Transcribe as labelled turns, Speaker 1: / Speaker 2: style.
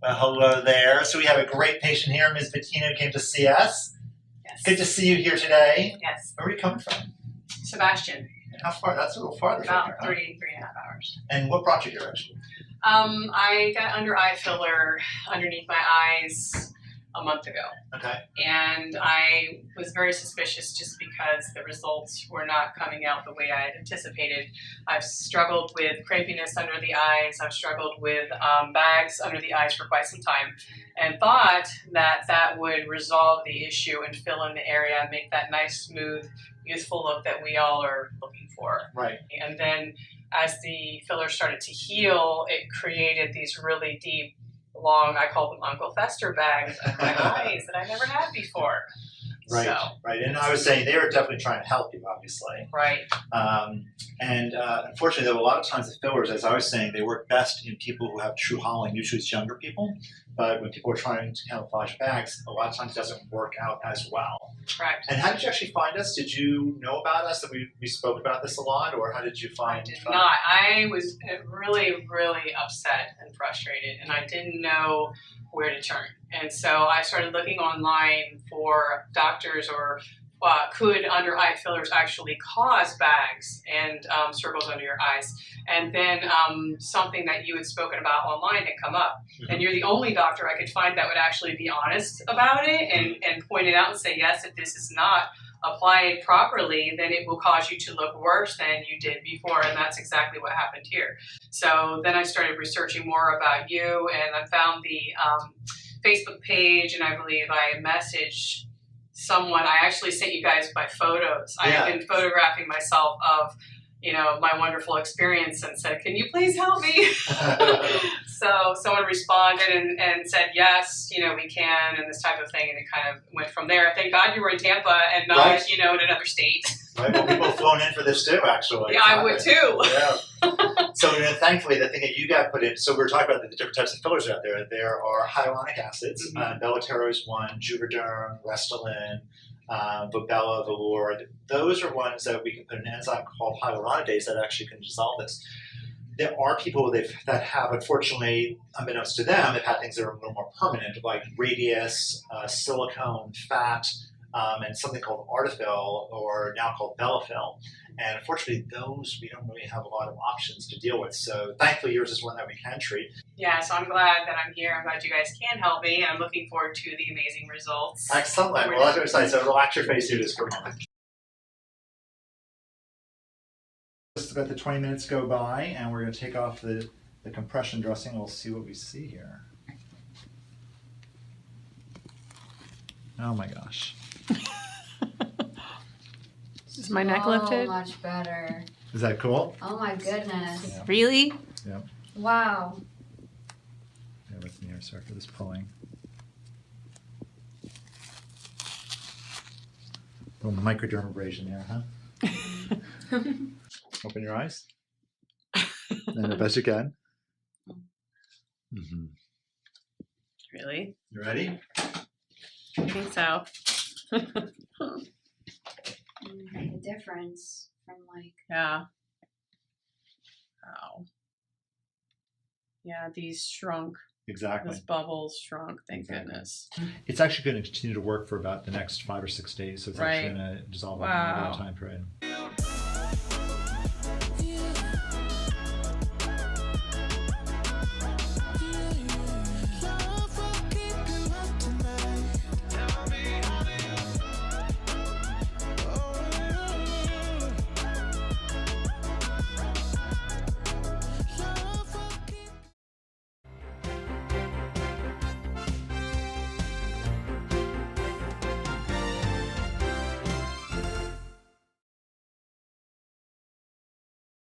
Speaker 1: Well, hello there. So we have a great patient here, Ms. Bettino, who came to see us.
Speaker 2: Yes.
Speaker 1: Good to see you here today.
Speaker 2: Yes.
Speaker 1: Where are you coming from?
Speaker 2: Sebastian.
Speaker 1: And how far? That's a little farther from
Speaker 2: About
Speaker 1: here, huh?
Speaker 2: 3.5 hours.
Speaker 1: And what brought you here, actually?
Speaker 2: I got under eye filler underneath my eyes a month ago.
Speaker 1: Okay.
Speaker 2: And I was very suspicious just because the results were not coming out the way I had anticipated. I've struggled with crepiness under the eyes. I've struggled with bags under the eyes for quite some time and thought that that would resolve the issue and fill in the area and make that nice, smooth, youthful look that we all are looking for.
Speaker 1: Right.
Speaker 2: And then as the filler started to heal, it created these really deep, long, I call them Uncle Fester bags under my eyes that I never had before.
Speaker 1: Right,
Speaker 2: So,
Speaker 1: right. And I was saying they were definitely trying to help you, obviously.
Speaker 2: right.
Speaker 1: Unfortunately, though, a lot of times the fillers, as I was saying, they work best in people who have true hollowing. Usually it's younger people. But when people are trying to camouflage bags, a lot of times it doesn't work out as well.
Speaker 2: Correct.
Speaker 1: And how did you actually find us? Did you know about us, that we spoke about this a lot, or how did you find?
Speaker 2: I did not. I was really, really upset and frustrated, and I didn't know where to turn. And so I started looking online for doctors or could under eye fillers actually cause bags and circles under your eyes. And then something that you had spoken about online had come up.
Speaker 1: Mm-hmm.
Speaker 2: And you're the only doctor I could find that would actually be honest about it and point it out and say, yes, if this is not applied properly, then it will cause you to look worse than you did before. And that's exactly what happened here. So then I started researching more about you, and I found the Facebook page, and I believe I messaged someone. I actually sent you guys my photos.
Speaker 1: Yeah.
Speaker 2: I have been photographing myself of, my wonderful experience and said, can you please help me? So someone responded and said, yes, we can, and this type of thing. And it kind of went from there. Thank God you were in Tampa and not,
Speaker 1: Right.
Speaker 2: in another state.
Speaker 1: Right. Well, people have flown in for this too, actually.
Speaker 2: Yeah, I would too.
Speaker 1: Yeah. So thankfully, the thing that you got put in, so we were talking about the different types of fillers out there. There are hyaluronic acids.
Speaker 2: Mm-hmm.
Speaker 1: Belotero is one, Juvederm, Restylane, Vobella, Velour. Those are ones that we can put an enzyme called hyaluronidase that actually can dissolve this. There are people that have, unfortunately, unbeknownst to them, have had things that are a little more permanent, like radius, silicone, fat, and something called Artifil, or now called Belafil. And unfortunately, those we don't really have a lot of options to deal with. So thankfully, yours is one that we can treat.
Speaker 2: Yeah, so I'm glad that I'm here. I'm glad you guys can help me, and I'm looking forward to the amazing results.
Speaker 1: Excellent. Well, that's exciting. So relax your face, do this for a moment. Just about the 20 minutes go by, and we're going to take off the compression dressing, and we'll see what we see here. Oh my gosh.
Speaker 3: Is my neck lifted?
Speaker 4: So much better.
Speaker 1: Is that cool?
Speaker 4: Oh my goodness.
Speaker 1: Yeah.
Speaker 3: Really?
Speaker 1: Yeah.
Speaker 4: Wow.
Speaker 1: Yeah, with me here. Sorry for this pulling. Little microdermabrasion there, huh? Open your eyes. And the best you can. Mm-hmm.
Speaker 3: Really?
Speaker 1: You ready?
Speaker 3: I think so.
Speaker 4: Make a difference from
Speaker 3: Yeah. Wow. Yeah, these shrunk.
Speaker 1: Exactly.
Speaker 3: Those bubbles shrunk. Thank
Speaker 1: Exactly.
Speaker 3: goodness.
Speaker 1: It's actually going to continue to work for about the next 5 or 6 days, so it's
Speaker 3: Right.
Speaker 1: actually going to dissolve in
Speaker 3: Wow.
Speaker 1: a time period.